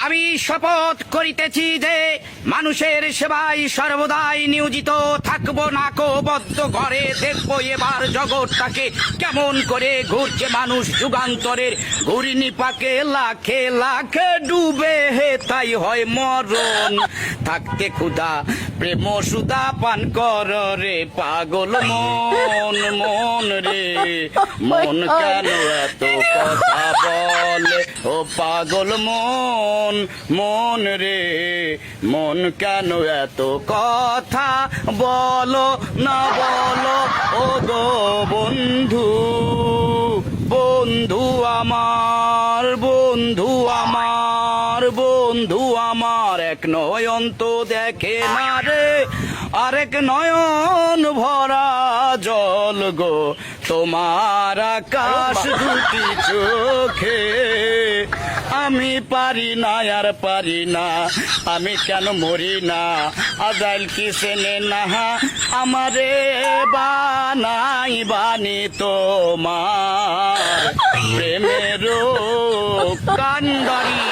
আমি শপথ করিতেছি যে মানুষের সেবায় সর্বদাই নিয়োজিত থাকবো। নাকো বদ্ধ ঘরে দেখবো এবার জগৎটাকে কেমন করে ঘুরছে মানুষ যুগান্তরের ঘূর্ণিপাকে লাখে লাখে ডুবে হে তাই হয় মরণ। থাকতে ক্ষুধা প্রেম সুধা পান কর রে পাগল মন। মন রে মন কেন এত কথা বলে ও পাগল মন। মন রে মন কেন এত কথা বলো না বলো ও গো বন্ধু। বন্ধু আমার বন্ধু আমার বন্ধু আমার এক নয়ন তো দেখে না রে আরেক নয়ন ভরা জল গো তোমার আকাশ দুটি চোখে। আমি পারি না আর পারি না আমি কেন মরি না আজাইল কি সেনে না আমারে বানাই বানি তোমার প্রেমের কান্ডারি।